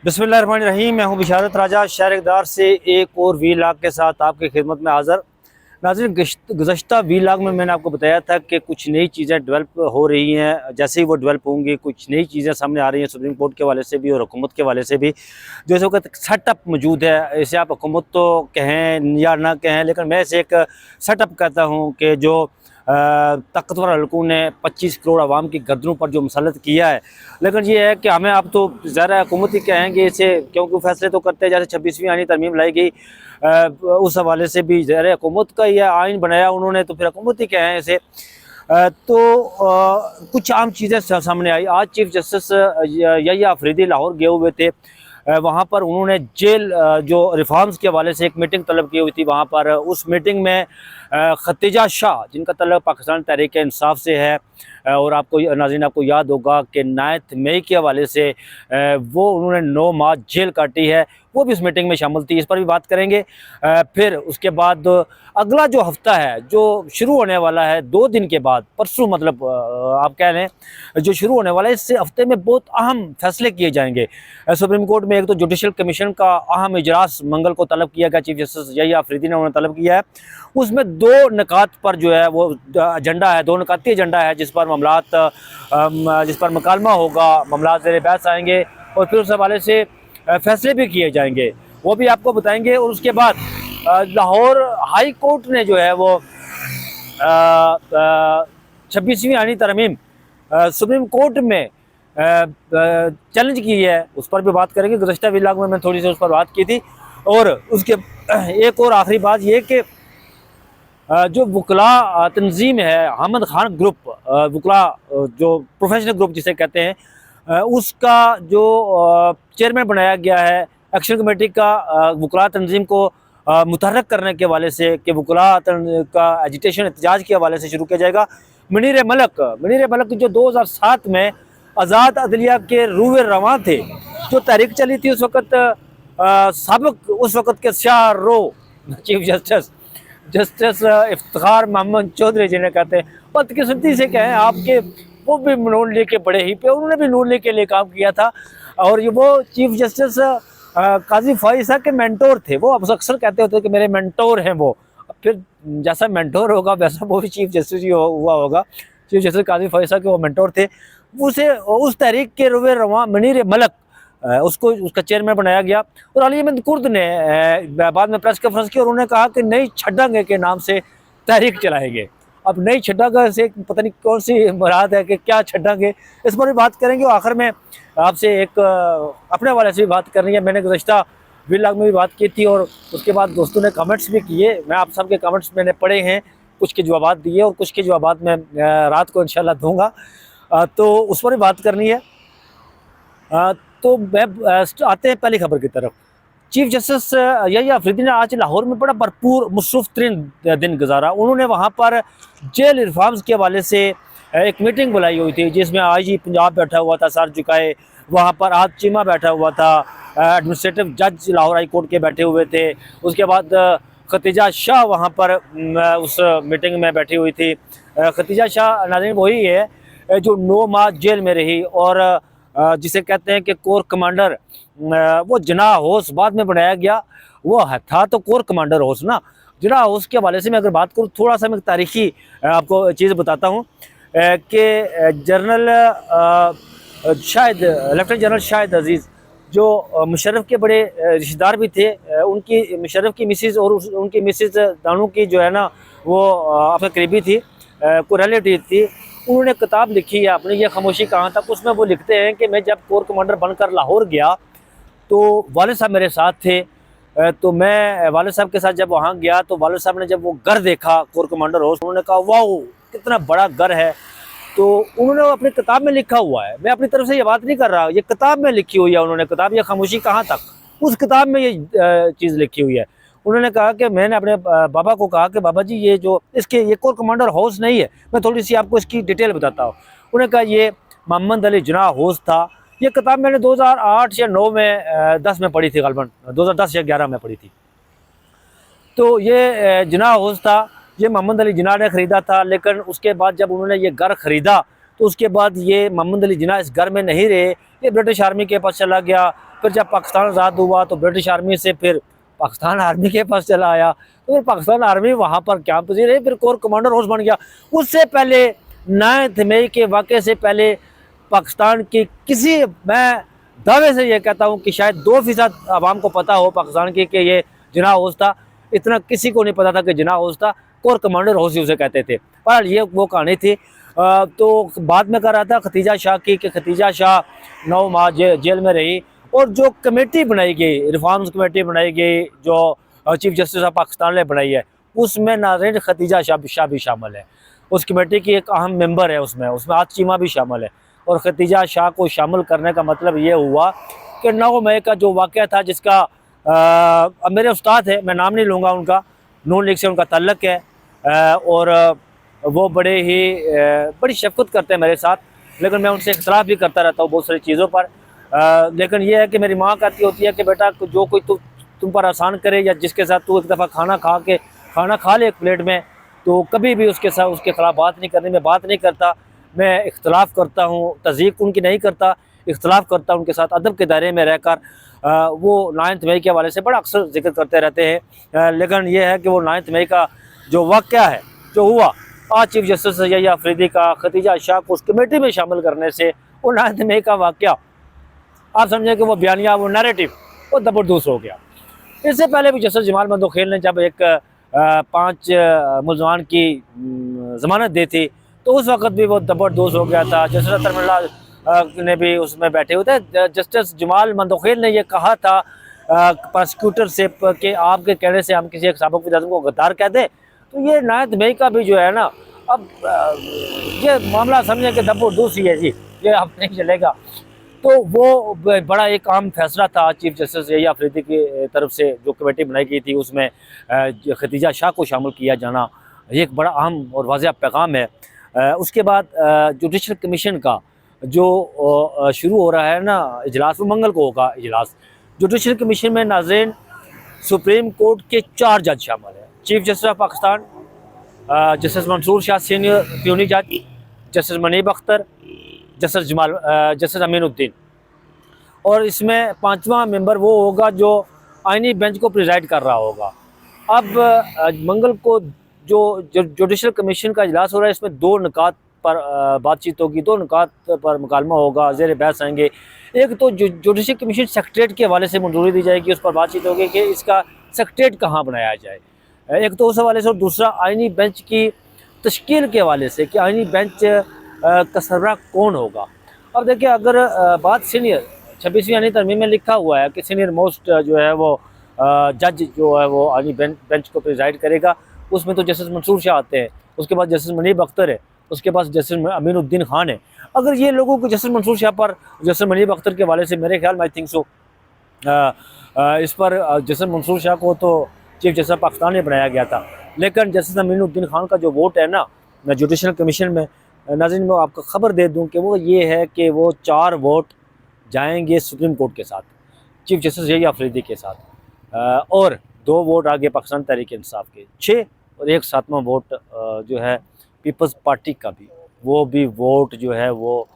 बिस्मिल्लाहिर्रहमानिर्रहीम। मैं हूं बिशारत राजा शहर इक़दार से एक और वीलाग के साथ आपकी खिदमत में हाज़िर। नाज़रीन, गुज़श्ता वीलाग में मैंने आपको बताया था कि कुछ नई चीज़ें डेवलप हो रही हैं। जैसे ही वो डेवलप होंगी कुछ नई चीज़ें सामने आ रही हैं सुप्रीम कोर्ट के हवाले से भी और हुकूमत के हवाले से भी। जो इस वक्त सेटअप मौजूद है, इसे आप हुकूमत तो कहें या ना कहें, लेकिन मैं इसे एक सेटअप कहता हूँ कि जो ताकतवर हलकों ने 25 करोड़ आवाम की गर्दनों पर जो मुसल्लत किया है। लेकिन ये है कि हमें अब तो ज़रा हुकूमत ही कहेंगे इसे, क्योंकि फैसले तो करते हैं जैसे 26वीं आईनी तरमीम लाई गई, उस हवाले से भी ज़रा हुकूमत का यह आइन बनाया उन्होंने, तो फिर हुकूमत ही कहें इसे। कुछ आम चीज़ें सामने आई। आज चीफ जस्टिस यहिया अफरीदी लाहौर गए हुए थे। वहाँ पर उन्होंने जेल जो रिफॉर्म्स के हवाले से एक मीटिंग तलब की हुई थी। वहाँ पर उस मीटिंग में खतीजा शाह, जिनका तल्लुक़ पाकिस्तान तहरीक इंसाफ से है, और आपको नाज़रीन आपको याद होगा कि 9 मई के हवाले से वो उन्होंने 9 माह जेल काटी है, वो भी इस मीटिंग में शामिल थी। इस पर भी बात करेंगे। फिर उसके बाद अगला जो हफ्ता है जो शुरू होने वाला है 2 दिन के बाद, परसों मतलब आप कह लें जो शुरू होने वाला है, इस हफ्ते में बहुत अहम फैसले किए जाएंगे। सुप्रीम कोर्ट में एक तो जुडिशल कमीशन का अहम इजलास मंगल को तलब किया गया, चीफ जस्टिस यहिया अफरीदी ने उन्होंने तलब किया है। उसमें 2 निकात पर जो है वो एजेंडा है, 2 निकाती एजेंडा है, जिस पर मकालमा होगा, मामलात ज़ेर बहस आएंगे और फिर उस हवाले से फैसले भी किए जाएंगे, वो भी आपको बताएंगे। और उसके बाद लाहौर हाई कोर्ट ने जो है वो 26वीं आईनी तरमीम सुप्रीम कोर्ट में चैलेंज की है, उस पर भी बात करेंगे। गुज़श्ता वीलाग में मैं थोड़ी सी उस पर बात की थी। और उसके एक और आखिरी बात ये कि जो वकला तंजीम है हामिद खान ग्रुप, वकला जो प्रोफेशनल ग्रुप जिसे कहते हैं, उसका जो चेयरमैन बनाया गया है एक्शन कमेटी का, वकला तंजीम को मुतहर्रिक करने के हवाले से कि वकला का एजिटेशन एहतजाज के हवाले से शुरू किया जाएगा। मुनीर मलक जो 2007 में आज़ाद अदलिया के रूए रवां थे, जो तहरीक चली थी उस वक़्त, साबिक़ उस वक़्त के शाहरो चीफ जस्टिस इफ्तिखार मोहम्मद चौधरी जिन्हें कहते हैं, बदकिस्मती से कहें आपके, वो भी नून लीग के बड़े ही पे, उन्होंने भी नून लीग के लिए काम किया था। और ये वो चीफ जस्टिस काजी फाइज साहब के मेंटोर थे। वो अक्सर कहते होते कि मेरे मेंटोर हैं वो। फिर जैसा मेंटोर होगा वैसा वो भी चीफ जस्टिस ही हुआ होगा। चीफ जस्टिस काजी फाइज साहब के वो मेंटोर थे। उसे उस तहरीक के रुए रवां मुनीर मलक, उसको उसका चेयरमैन बनाया गया। और अली अहमद कुर्द ने बाद में प्रेस कॉन्फ्रेंस की और उन्होंने कहा कि नई छड्डांगे के नाम से तहरीक चलाएंगे। अब नई छड्डांगे से पता नहीं कौन सी मुराद है कि क्या छड्डांगे, इस पर भी बात करेंगे। और आखिर में आपसे एक अपने हवाले से भी बात करनी है। मैंने गुज़श्ता वीलाग में भी बात की थी और उसके बाद दोस्तों ने कमेंट्स भी किए। मैं आप सबके कमेंट्स मैंने पढ़े हैं, कुछ के जवाब दिए और कुछ के जवाब मैं रात को इंशाल्लाह दूंगा, तो उस पर भी बात करनी है। तो मैं आते हैं पहली खबर की तरफ। चीफ जस्टिस यहिया अफरीदी ने आज लाहौर में बड़ा भरपूर मसरूफ़ तरीन दिन गुजारा। उन्होंने वहाँ पर जेल रिफॉर्म्स के हवाले से एक मीटिंग बुलाई हुई थी, जिसमें IG पंजाब बैठा हुआ था, सर झुकाए। वहाँ पर आज चीमा बैठा हुआ था, एडमिनिस्ट्रेटिव जज लाहौर हाई कोर्ट के बैठे हुए थे। उसके बाद खतीजा शाह वहाँ पर उस मीटिंग में बैठी हुई थी। खतीजा शाह नाज़रीन वही है जो 9 माह जेल में रही और जिसे कहते हैं कि कोर कमांडर, वो जना होस बाद में बनाया गया, वो था तो कोर कमांडर होस ना। जना होस के हवाले से मैं अगर बात करूँ, थोड़ा सा मैं तारीखी आपको चीज़ बताता हूँ कि general Shahid, lieutenant general Shahid Aziz जो मुशर्रफ के बड़े रिश्तेदार भी थे, उनकी मुशर्रफ की मिसिज़ और उनकी मिसिज़ दानू की जो है ना वो आपके करीबी थी, कोई रिलेटिव थी। उन्होंने किताब लिखी है अपनी, ये खामोशी कहाँ तक। उसमें वो लिखते हैं कि मैं जब कोर कमांडर बनकर लाहौर गया तो वालिद साहब मेरे साथ थे। तो मैं वालिद साहब के साथ जब वहाँ गया तो वालिद साहब ने जब वो घर देखा कोर कमांडर हाउस, उन्होंने कहा वाह कितना बड़ा घर है। तो उन्होंने अपनी किताब में लिखा हुआ है, मैं अपनी तरफ से ये बात नहीं कर रहा, ये किताब में लिखी हुई है उन्होंने, किताब ये खामोशी कहाँ तक, उस किताब में ये चीज़ लिखी हुई है। उन्होंने कहा कि मैंने अपने बाबा को कहा कि बाबा जी ये जो इसके ये कोर कमांडर हाउस नहीं है, मैं थोड़ी सी आपको इसकी डिटेल बताता हूँ। उन्होंने कहा ये मोहम्मद अली जिन्ना हाउस था। ये किताब मैंने 2008 या 9 में 10 में पढ़ी थी, गलबन 2010 या 11 में पढ़ी थी। तो ये जिन्ना हाउस था, ये मोहम्मद अली जिन्ना ने ख़रीदा था। लेकिन उसके बाद जब उन्होंने ये घर ख़रीदा तो उसके बाद ये मोहम्मद अली जिन्ना इस घर में नहीं रहे, ये ब्रिटिश आर्मी के पास चला गया। फिर जब पाकिस्तान आज़ाद हुआ तो ब्रिटिश आर्मी से फिर पाकिस्तान आर्मी के पास चला आया, तो फिर पाकिस्तान आर्मी वहाँ पर क्या पजीर है, फिर कोर कमांडर हाउस बन गया। उससे पहले 9 मई के वाक़े से पहले पाकिस्तान की किसी, मैं दावे से ये कहता हूँ कि शायद 2% आवाम को पता हो पाकिस्तान की कि ये जिना हाउस था। इतना किसी को नहीं पता था कि जिना हाउस था, कोर कमांडर हाउस ही उसे कहते थे। पर ये वो कहानी थी। तो बाद में कर रहा था खतीजा शाह की, कि खतीजा शाह 9 माह जेल में रही, और जो कमेटी बनाई गई, रिफॉर्म्स कमेटी बनाई गई जो चीफ जस्टिस ऑफ पाकिस्तान ने बनाई है, उसमें नाज़रीन खतीजा शाह भी शामिल है। उस कमेटी की एक अहम मेंबर है, उसमें आज चीमा भी शामिल है। और खतीजा शाह को शामिल करने का मतलब ये हुआ कि 9 मई का जो वाक़या था, जिसका अब मेरे उस्ताद है, मैं नाम नहीं लूँगा उनका, नून लीग से उनका ताल्लुक़ है, और वो बड़ी शफ़क़त करते हैं मेरे साथ, लेकिन मैं उनसे इख्तलाफ भी करता रहता हूँ बहुत सारी चीज़ों पर। लेकिन ये है कि मेरी माँ कहती होती है कि बेटा जो कोई तुम पर आसान करे, या जिसके साथ तू एक दफ़ा खाना खा ले एक प्लेट में, तो कभी भी उसके ख़िलाफ़ बात नहीं करनी। मैं बात नहीं करता, मैं इख्तलाफ करता हूँ, तज़ीक़ उनकी नहीं करता, इख्तलाफ करता हूँ उनके साथ अदब के दायरे में रहकर। वो 9 मई के हवाले से बड़ा अक्सर जिक्र करते रहते हैं, लेकिन यह है कि वो 9 मई का जो वाक़या है, जो हुआ, आज चीफ जस्टिस यही अफरीदी का खतीजा शाह को उस कमेटी में शामिल करने से वो 9 मई का वाक़या, आप समझें कि वो बयानिया, वो नैरेटिव, वो ज़बरदस्त हो गया। इससे पहले भी जस्टिस जमाल मंदोखेल ने जब एक 5 मुलजमान की ज़मानत दी थी, तो उस वक़्त भी वो ज़बरदस्त हो गया था। जस्टिस अतरमल्ला ने भी उसमें बैठे हुए थे। जस्टिस जमाल मंदोखेल ने ये कहा था प्रोसिक्यूटर से कि आपके कहने से हम किसी एक साबिक़ वज़ीर आज़म को गद्दार कह दें। तो ये 9 मई का भी जो है ना, अब ये मामला समझें कि ज़बरदस्त ही है जी, ये अब नहीं चलेगा। तो वो बड़ा एक अहम फैसला था चीफ जस्टिस यही अफरीदी की तरफ से, जो कमेटी बनाई गई थी, उसमें खतीजा शाह को शामिल किया जाना, ये एक बड़ा अहम और वाज़ेह पैगाम है। उसके बाद जुडिशल कमीशन का जो शुरू हो रहा है ना इजलास, वो मंगल को होगा इजलास। जुडिशल कमीशन में नाज़रीन सुप्रीम कोर्ट के 4 जज शामिल हैं। Chief justice of Pakistan, justice Mansoor Shah senior puisne जज, जस्टिस मुनीब अख्तर, जस्टिस अमीनुद्दीन, और इसमें 5वां मेंबर वो होगा जो आइनी बेंच को प्रिजाइड कर रहा होगा। अब मंगल को जो जुडिशल कमीशन का इजलास हो रहा है, इसमें 2 नुकात पर बातचीत होगी, 2 नुकात पर मुकालमा होगा, ज़ेर बहस आएंगे। एक तो जुडिशल कमीशन सेक्रेटरीट के हवाले से मंजूरी दी जाएगी, उस पर बातचीत होगी कि इसका सेक्रेटरीट कहाँ बनाया जाए, एक तो उस हवाले से, और दूसरा आइनी बेंच की तश्कील के हवाले से कि आइनी बेंच का सरबराह कौन होगा। अब देखिए, अगर बात सीनियर 26वीं आइनी तरमीम में लिखा हुआ है कि सीनियर मोस्ट जो है वो जज जो है वो आइनी बेंच को प्रिजाइड करेगा, उसमें तो जस्टिस मंसूर शाह आते हैं, उसके बाद जस्टिस मुनीब अख्तर है, उसके पास जस्टिस अमीनुद्दीन खान है। अगर ये लोगों को जस्टिस मंसूर शाह पर, जस्टिस मुनीब अख्तर के हवाले से मेरे ख्याल में आई थिंक सो इस पर जस्टिस मंसूर शाह को तो चीफ जस्टिस पाकिस्तान ने बनाया गया था, लेकिन जस्टिस अमीनुद्दीन खान का जो वोट है ना जुडिशल कमीशन में, नाज़रीन मैं आपको खबर दे दूं कि वो ये है कि वो 4 वोट जाएंगे सुप्रीम कोर्ट के साथ, चीफ जस्टिस यही अफरीदी के साथ, और 2 वोट आगे पाकिस्तान तहरीक इंसाफ के 6, और एक 7वां वोट जो है पीपल्स पार्टी का भी, वो भी वोट जो है वो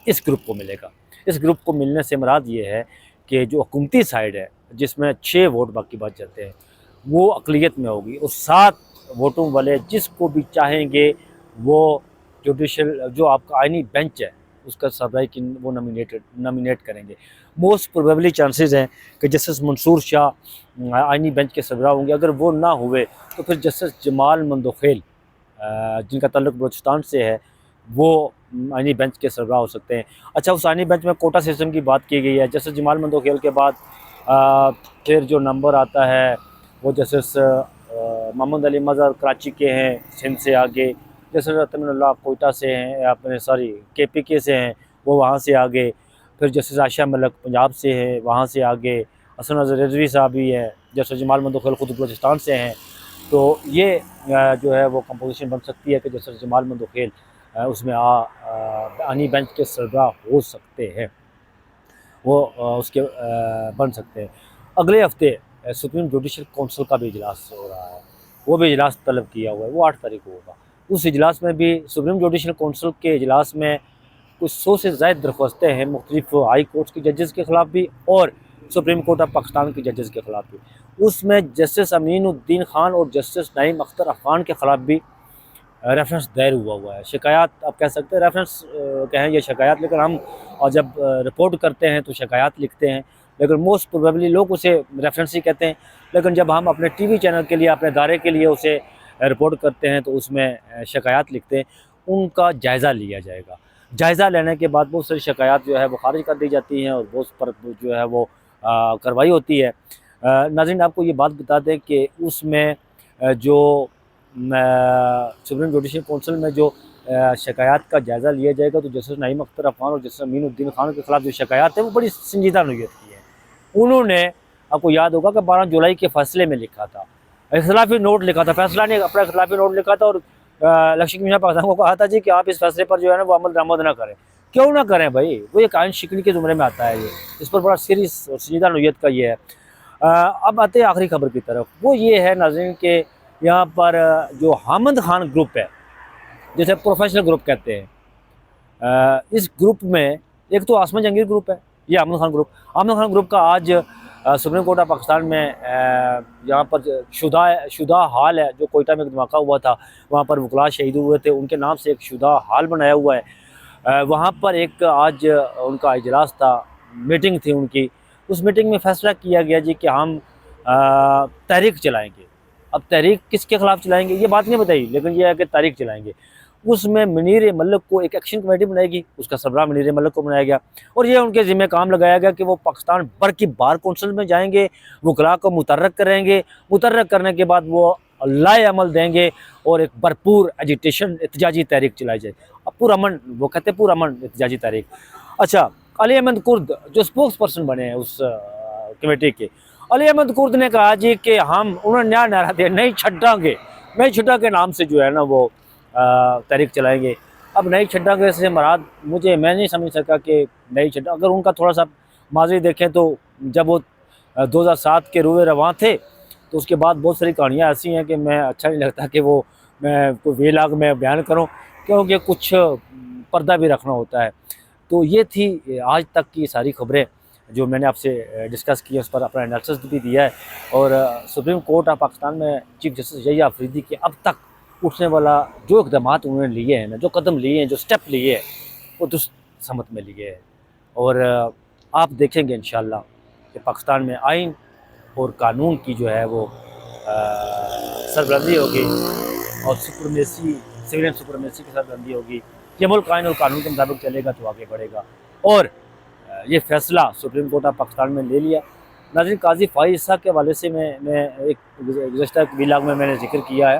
इस ग्रुप को मिलेगा। इस ग्रुप को मिलने से मुराद ये है कि जो हुकूमती साइड है, जिसमें 6 वोट बाकी बच जाते हैं, वो अक़लियत में होगी, और 7 वोटों वाले जिसको भी चाहेंगे वो जुडिशल जो आपका आइनी बेंच है उसका सरबराही की वो नॉमिनेट करेंगे। मोस्ट प्रोबेबली चांसेस हैं कि जस्टिस मंसूर शाह आइनी बेंच के सरबराह होंगे। अगर वो ना हुए तो फिर जस्टिस जमाल मंदोखेल जिनका ताल्लुक बलूचिस्तान से है, वो आइनी बेंच के सरबराह हो सकते हैं। अच्छा, उस आइनी बेंच में कोटा सिस्टम की बात की गई है। जस्टिस जमाल मंदोखेल के बाद फिर जो नंबर आता है वो जस्टिस मोहम्मद अली मज़हर कराची के हैं, सिंध से आगे, जस्टिस अतमनुल्लाह कोयटा से हैं, अपने KPK से हैं, वो वहाँ से आगे, फिर जस्टिस आयशा मलिक पंजाब से है, वहाँ से आगे हसन नज़र रिजवी साहब भी हैं, जस्टिस जमाल मंदोखेल खुद बलूचिस्तान से हैं। तो ये जो है वो कंपोजिशन बन सकती है कि जस्टिस जमाल मंदोखेल उसमें आइनी बेंच के सरबराह हो सकते हैं, वो उसके बन सकते हैं। अगले हफ्ते सुप्रीम जुडिशल काउंसिल का भी इजलास हो रहा है, वो भी इजलास तलब किया हुआ है, वो 8 तारीख को होगा। उस इजलास में भी, सुप्रीम जुडिशल काउंसिल के इजलास में कुछ 100 से ज़ायद दरख्वास्तें हैं मुख्तलिफ हाई कोर्ट के जजेस के ख़िलाफ़ भी और सुप्रीम कोर्ट ऑफ पाकिस्तान के जजेस के ख़िलाफ़ भी। उसमें जस्टिस अमीनुद्दीन ख़ान और जस्टिस नईम अख्तर अफ़गान के ख़िलाफ़ भी रेफरेंस दायर हुआ है। शिकायत आप कह सकते हैं, रेफरेंस कहें या शिकायत, लेकिन हम और जब रिपोर्ट करते हैं तो शिकायत लिखते हैं, लेकिन मोस्ट प्रोबेबली लोग उसे रेफरेंस ही कहते हैं। लेकिन जब हम अपने टीवी चैनल के लिए, अपने इदारे के लिए उसे रिपोर्ट करते हैं तो उसमें शिकायत लिखते हैं। उनका जायज़ा लिया जाएगा। जायज़ा लेने के बाद बहुत सारी शिकायत जो है वो खारिज कर दी जाती हैं और बहुत पर जो है वो कार्रवाई होती है। नाज़रीन, आपको ये बात बता दें कि उसमें जो सुप्रीम जुडिशल काउंसिल में जो शिकायत का जायज़ा लिया जाएगा तो जस्टिस नईम अख्तर अफ़गान और जस्टिस अमीनुद्दीन ख़ान के ख़िलाफ़ जो शिकायत है वो बड़ी संजीदा नोयत की है। उन्होंने, आपको याद होगा कि 12 जुलाई के फैसले में लिखा था, इख्तिलाफी नोट लिखा था, फैसला ने अपना इख्तिलाफी नोट लिखा था और इलेक्शन कमीशन पाकिस्तान को कहा था जी कि आप इस फैसले पर जो है ना वो अमल दरामद ना करें। क्यों ना करें भाई, वो एक आइन शिकनी के ज़ुमरे में आता है। ये इस पर बड़ा सीरियस और संजीदा नोयत का ये है। अब आते हैं आखिरी खबर की तरफ। वो ये है नाज़रीन के यहाँ पर जो हामिद खान ग्रुप है, जिसे प्रोफेशनल ग्रुप कहते हैं, इस ग्रुप में एक तो आसमान जहांगीर ग्रुप है, ये हामिद खान ग्रुप। हामिद खान ग्रुप का आज सुप्रीम कोर्ट ऑफ पाकिस्तान में यहाँ पर शुदा हाल है, जो कोयटा में एक धमाका हुआ था, वहाँ पर वकला शहीद हुए थे, उनके नाम से एक शुदा हाल बनाया हुआ है। वहाँ पर एक आज उनका इजलास था, मीटिंग थी उनकी। उस मीटिंग में फ़ैसला किया गया जी कि हम तहरीक चलाएँगे। अब तहरीक किसके ख़िलाफ़ चलाएँगे ये बात नहीं बताई, लेकिन यह है कि तहरीक चलाएँगे। उसमें मुनीर मलिक को एक एक्शन कमेटी बनाएगी, उसका सरबराह मुनीर मलिक को बनाया गया और ये उनके ज़िम्मे काम लगाया गया कि वो पाकिस्तान भर की बार कौंसिल में जाएंगे, वकला को मुतर्रक करेंगे, मुतर्रक करने के बाद वो लाए अमल देंगे और एक भरपूर एजिटेशन एहतजाजी तहरीक चलाई जाए। अब पुरअमन, वो कहते हैं पुरअमन एहतजाजी तहरीक। अच्छा, अली अहमद कुर्द जो स्पोक्स पर्सन बने हैं उस कमेटी के, अली अहमद कुर्द ने कहा जी कि हम, उन्होंने नया नारा दिया, नहीं छड्डा के नाम से जो है ना वो तहरीक चलाएंगे। अब नई छड्डा से मराद मैं नहीं समझ सका कि नई छड्डा, अगर उनका थोड़ा सा माजी देखें तो जब वो 2007 के रुए रवां थे तो उसके बाद बहुत सारी कहानियाँ ऐसी हैं कि मैं अच्छा नहीं लगता कि वो मैं कोई वेलाग में बयान करूं, क्योंकि कुछ पर्दा भी रखना होता है। तो ये थी आज तक की सारी खबरें जो मैंने आपसे डिस्कस की है, उस पर अपना एनालिसिस भी दिया है। और सुप्रीम कोर्ट ऑफ पाकिस्तान में चीफ जस्टिस यहिया अफरीदी के अब तक उठने वाला जो इक़दाम उन्होंने लिए हैं ना, जो कदम लिए हैं, जो स्टेप लिए हैं, वो दुरुस्त समत में लिए हैं। और आप देखेंगे इंशाअल्लाह कि पाकिस्तान में आइन और कानून की जो है वो सरबलंदी होगी और सुपरमेसी, सिविलियन सुपरमेसी की सरबलंदी होगी। ये मुल्क आइन और कानून के मुताबिक चलेगा तो आगे बढ़ेगा। और ये फ़ैसला सुप्रीम कोर्ट ऑफ पाकिस्तान में ले लिया। नाज़रीन, काजी फ़ाइज़ इसाक़ के हवाले से मैं एक गुज़श्ता वीलाग में मैंने जिक्र किया है,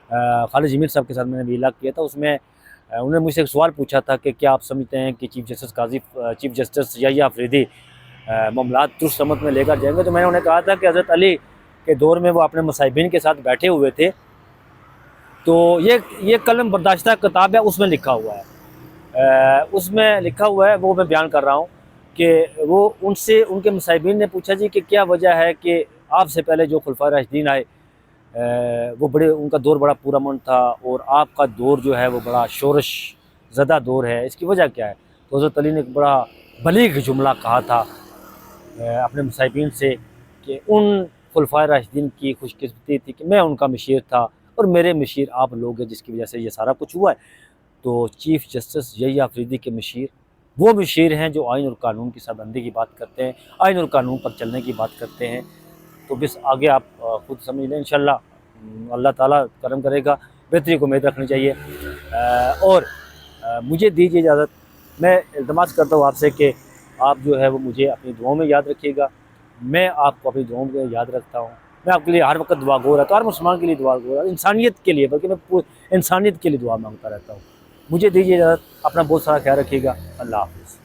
खालिद जमील साहब के साथ मैंने वीलाग किया था। उसमें उन्होंने मुझसे एक सवाल पूछा था कि क्या आप समझते हैं कि चीफ जस्टिस यहिया अफरीदी मामलात दुरुस्त समत में लेकर जाएंगे। तो मैंने उन्हें कहा था कि हज़रत अली के दौर में वो अपने मसाहिबीन के साथ बैठे हुए थे, तो ये कलम बर्दाश्ता किताब है, उसमें लिखा हुआ है, उसमें लिखा हुआ है, वो मैं बयान कर रहा हूँ कि वो उनसे, उनके मसाहिबीन ने पूछा जी कि क्या वजह है कि आपसे पहले जो खुलफा राशिदीन आए वो बड़े, उनका दौर बड़ा पुरअमन था और आपका दौर जो है वो बड़ा शोरश ज़दा दौर है, इसकी वजह क्या है। तो हज़रत अली ने एक बड़ा बलीग जुमला कहा था अपने मसाहिबीन से कि उन खुलफा राशिदीन की खुशकिस्मती थी कि मैं उनका मशीर था और मेरे मशीर आप लोग हैं, जिसकी वजह से ये सारा कुछ हुआ है। तो चीफ़ जस्टिस यहिया अफरीदी के मशीर वो मशीर हैं जो आइन और कानून की सरबंदी की बात करते हैं, आइन और कानून पर चलने की बात करते हैं। तो बस आगे आप खुद समझ लें, इंशाअल्लाह अल्लाह ताला करम करेगा, बेहतरी को उम्मीद रखनी चाहिए। और मुझे दीजिए इजाज़त, मैं इल्तमास करता हूँ आपसे कि आप जो है वो मुझे अपनी दुआओं में याद रखिएगा, मैं आपको अपनी दुआओं में याद रखता हूँ। मैं आपके लिए हर वक्त दुआ गो रहता हूँ, हर मुसलमान के लिए दुआ गो रहता हूँ, इंसानियत के लिए, बल्कि मैं इंसानियत के लिए दुआ मांगता रहता हूँ। मुझे दीजिए इजाज़त, अपना बहुत सारा ख्याल रखिएगा। अल्लाह हाफ़िज़।